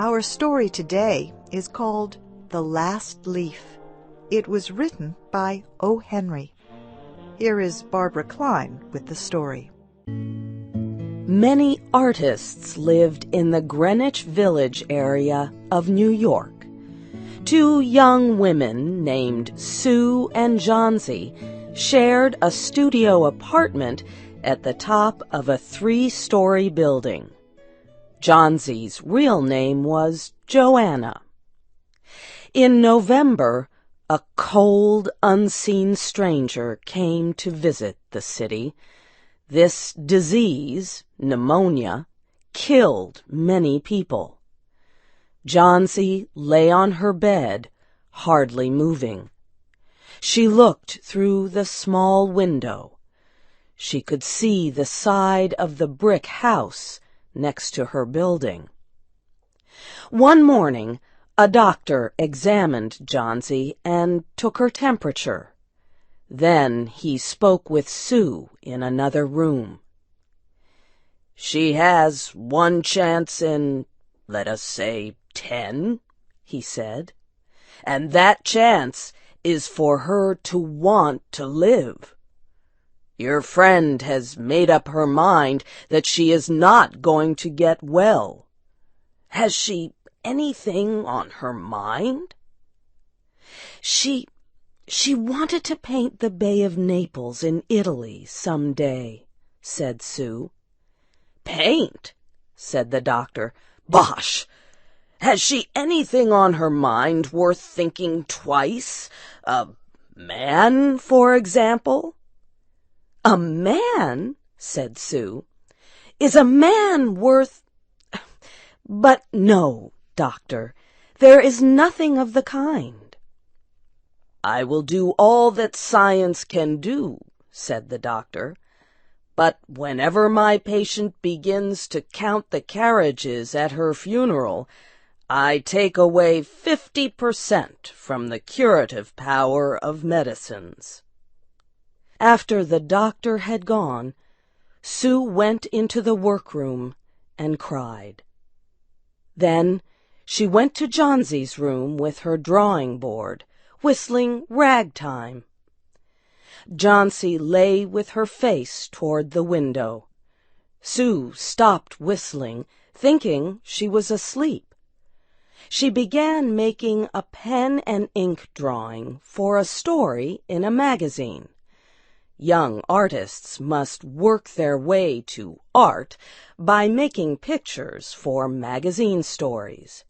Our story today is called The Last Leaf. It was written by O. Henry. Here is Barbara Klein with the story. Many artists lived in the Greenwich Village area of New York. Two young women named Sue and Johnsy shared a studio apartment at the top of a 3-story building. Johnsy's real name was Joanna. In November, a cold, unseen stranger came to visit the city. This disease, pneumonia, killed many people. Johnsy lay on her bed, hardly moving. She looked through the small window. She could see the side of the brick house next to her building. One morning, a doctor examined Johnsy and took her temperature. Then he spoke with Sue in another room. "She has one chance in, let us say, 10, he said, "and that chance is for her to want to live. Your friend has made up her mind that she is not going to get well. Has she anything on her mind?" She wanted to paint the Bay of Naples in Italy some day," said Sue. "Paint?" said the doctor. "Bosh! Has she anything on her mind worth thinking twice? A man, for example?" "A man?" said Sue. "Is a man worth— But no, doctor, there is nothing of the kind." "I will do all that science can do," said the doctor. "But whenever my patient begins to count the carriages at her funeral, I take away 50% from the curative power of medicines." After the doctor had gone, Sue went into the workroom and cried. Then she went to Johnsy's room with her drawing board, whistling ragtime. Johnsy lay with her face toward the window. Sue stopped whistling, thinking she was asleep. She began making a pen and ink drawing for a story in a magazine. Young artists must work their way to art by making pictures for magazine stories.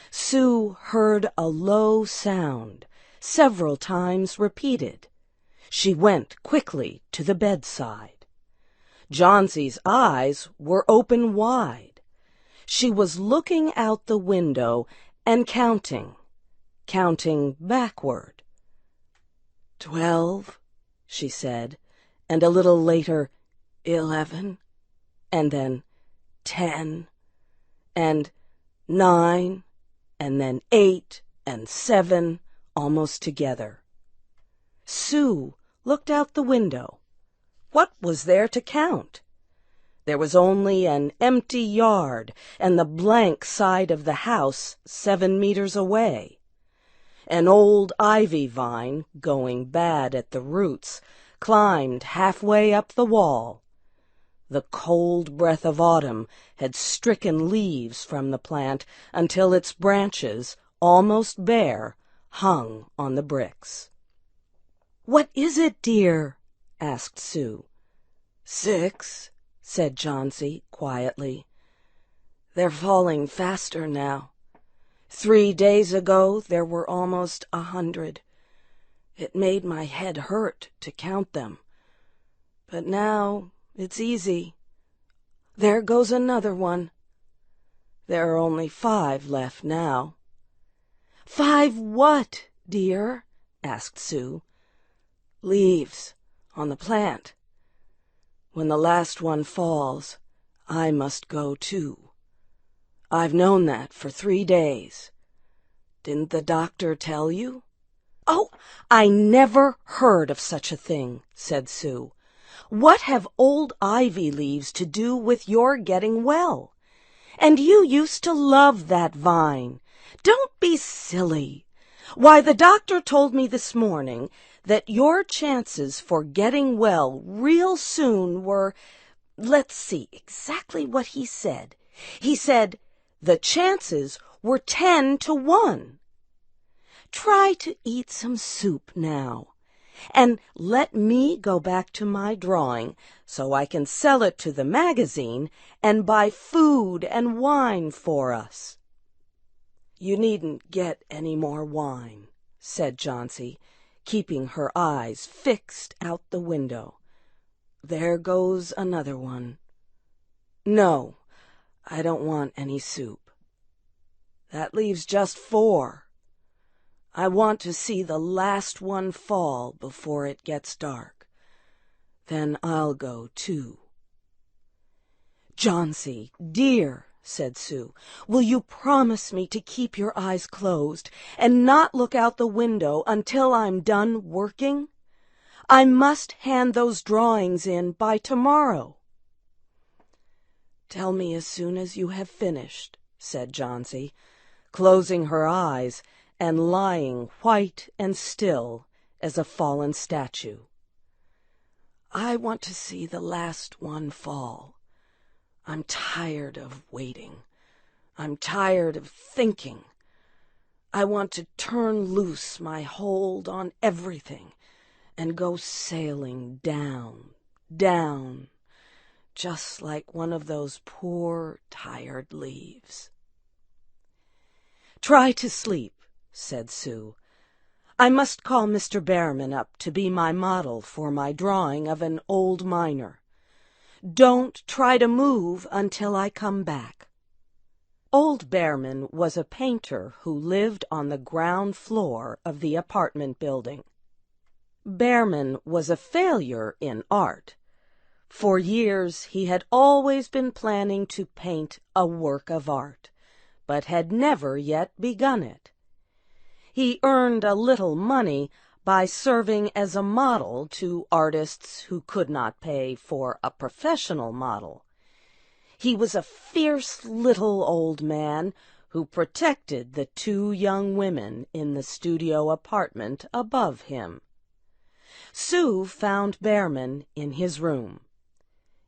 Sue heard a low sound, several times repeated. She went quickly to the bedside. Johnsy's eyes were open wide. She was looking out the window and counting backward. 12, she said, and a little later, 11, and then 10, and 9, and then 8 and 7, almost together. Sue looked out the window. What was there to count? There was only an empty yard and the blank side of the house 7 meters away. An old ivy vine, going bad at the roots, climbed halfway up the wall. The cold breath of autumn had stricken leaves from the plant until its branches, almost bare, hung on the bricks. "What is it, dear?" asked Sue. 6, said Johnsy quietly. "They're falling faster now. 3 days ago there were almost 100. It made my head hurt to count them. But now it's easy. There goes another one. There are only 5 left now." "5 what, dear?" asked Sue. "Leaves on the plant. When the last one falls, I must go too. I've known that for 3 days. Didn't the doctor tell you?" "Oh, I never heard of such a thing," said Sue. "What have old ivy leaves to do with your getting well? And you used to love that vine. Don't be silly. Why, the doctor told me this morning that your chances for getting well real soon were, let's see exactly what he said. He said the chances were 10 to 1. Try to eat some soup now, and let me go back to my drawing so I can sell it to the magazine and buy food and wine for us." "You needn't get any more wine," said Johnsy, keeping her eyes fixed out the window. "There goes another one. No, I don't want any soup. That leaves just 4. I want to see the last one fall before it gets dark. Then I'll go too." "Johnsy, dear," said Sue, "will you promise me to keep your eyes closed and not look out the window until I'm done working? I must hand those drawings in by tomorrow." "Tell me as soon as you have finished," said Johnsy, closing her eyes and lying white and still as a fallen statue. "I want to see the last one fall. I'm tired of waiting. I'm tired of thinking. I want to turn loose my hold on everything and go sailing down, down, just like one of those poor, tired leaves." "Try to sleep," said Sue. "I must call Mr. Behrman up to be my model for my drawing of an old miner. Don't try to move until I come back." Old Behrman was a painter who lived on the ground floor of the apartment building. Behrman was a failure in art. For years he had always been planning to paint a work of art, but had never yet begun it. He earned a little money by serving as a model to artists who could not pay for a professional model. He was a fierce little old man who protected the 2 young women in the studio apartment above him. Sue found Behrman in his room.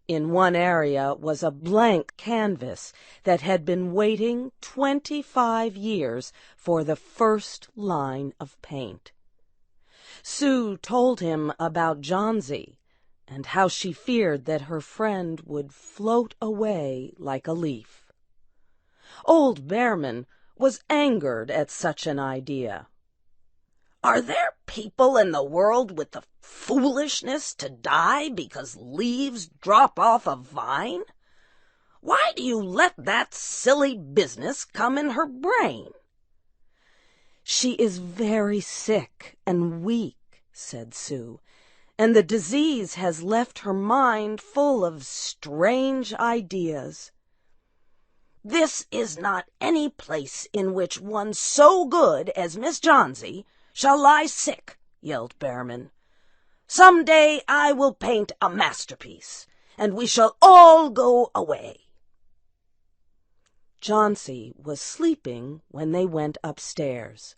In one area was a blank canvas that had been waiting 25 years for the first line of paint. Sue told him about Johnsy and how she feared that her friend would float away like a leaf. Old Behrman was angered at such an idea. "Are there people in the world with the foolishness to die because leaves drop off a vine? Why do you let that silly business come in her brain?" "She is very sick and weak," said Sue, "and the disease has left her mind full of strange ideas." "This is not any place in which one so good as Miss Johnsy shall lie sick," yelled Behrman. "Some day I will paint a masterpiece, and we shall all go away." Johnsy was sleeping when they went upstairs.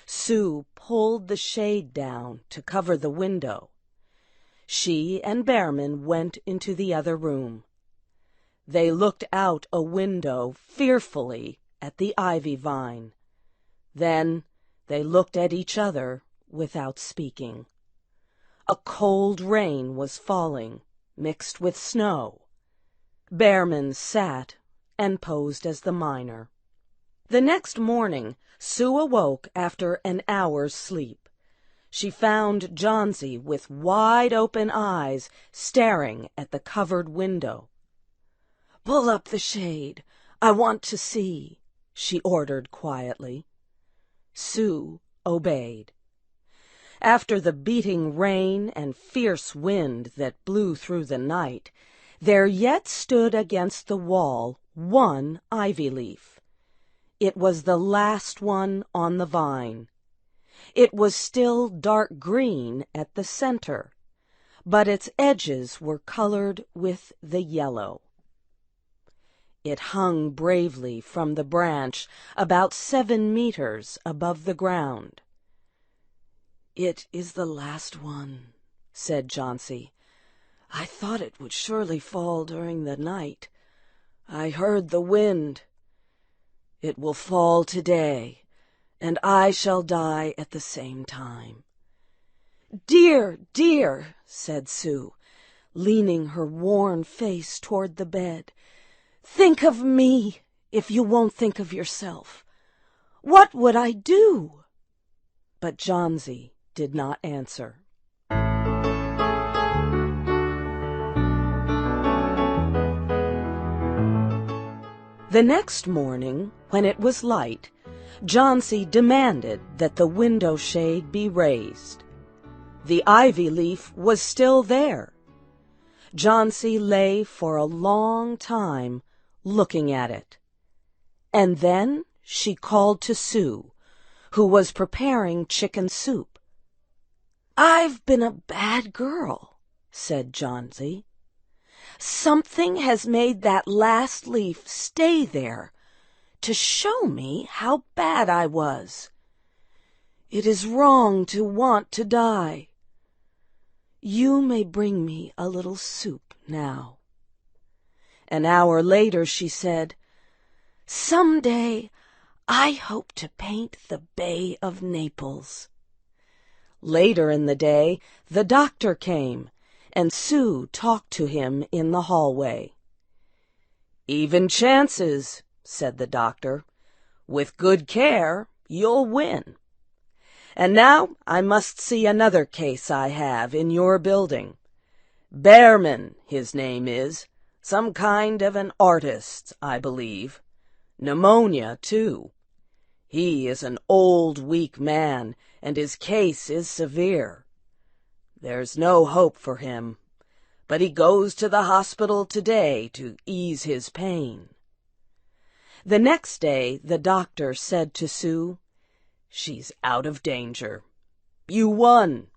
Sue pulled the shade down to cover the window. She and Behrman went into the other room. They looked out a window fearfully at the ivy vine. Then they looked at each other without speaking. A cold rain was falling, mixed with snow. Behrman sat and posed as the miner. The next morning, Sue awoke after an hour's sleep. She found Johnsy with wide-open eyes staring at the covered window. "Pull up the shade. I want to see," she ordered quietly. Sue obeyed. After the beating rain and fierce wind that blew through the night, there yet stood against the wall one ivy leaf. It was the last one on the vine. It was still dark green at the center, but its edges were colored with the yellow. It hung bravely from the branch about 7 meters above the ground. "It is the last one," said Jauncey. "I thought it would surely fall during the night. I heard the wind. It will fall today, and I shall die at the same time." "Dear, dear," said Sue, leaning her worn face toward the bed, "think of me if you won't think of yourself. What would I do?" But Jauncey did not answer. The next morning, when it was light, Jauncey demanded that the window shade be raised. The ivy leaf was still there. Jauncey lay for a long time looking at it. And then she called to Sue, who was preparing chicken soup. "I've been a bad girl," said Jauncey. "Something has made that last leaf stay there to show me how bad I was. It is wrong to want to die. You may bring me a little soup now." An hour later she said, "Some day I hope to paint the Bay of Naples." Later in the day the doctor came, and Sue talked to him in the hallway. "Even chances," said the doctor. "With good care, you'll win. And now I must see another case I have in your building. Behrman, his name is. Some kind of an artist, I believe. Pneumonia, too. He is an old, weak man, and his case is severe. There's no hope for him, but he goes to the hospital today to ease his pain." The next day the doctor said to Sue, "She's out of danger. You won.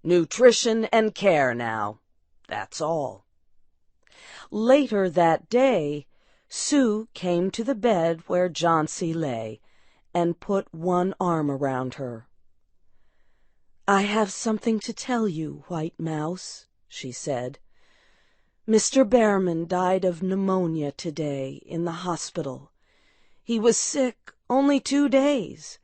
Nutrition and care now. That's all." Later that day, Sue came to the bed where Jauncey lay and put one arm around her. "I have something to tell you, White Mouse," she said. "Mr. Behrman died of pneumonia today in the hospital. He was sick only 2 days.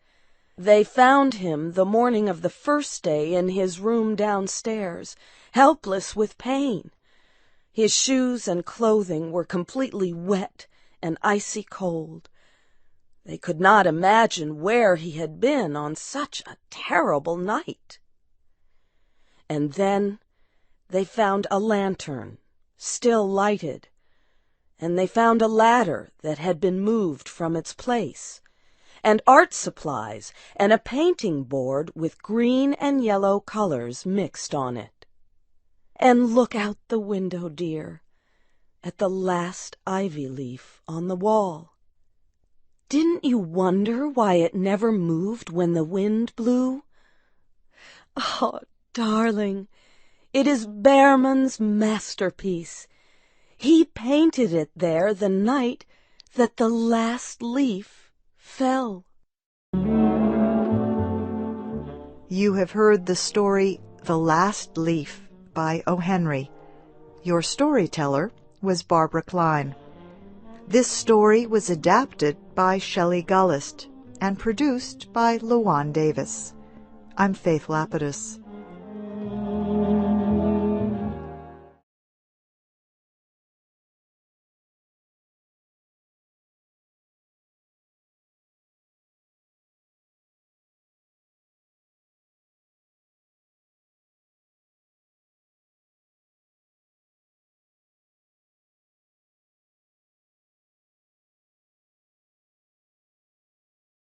They found him the morning of the first day in his room downstairs, helpless with pain. His shoes and clothing were completely wet and icy cold. They could not imagine where he had been on such a terrible night. And then they found a lantern, still lighted, and they found a ladder that had been moved from its place, and art supplies and a painting board with green and yellow colors mixed on it. And look out the window, dear, at the last ivy leaf on the wall. Didn't you wonder why it never moved when the wind blew? Oh, darling, it is Behrman's masterpiece. He painted it there the night that the last leaf fell." You have heard the story The Last Leaf by O. Henry. Your storyteller was Barbara Klein. This story was adapted by Shelley Gullist and produced by Luan Davis. I'm Faith Lapidus.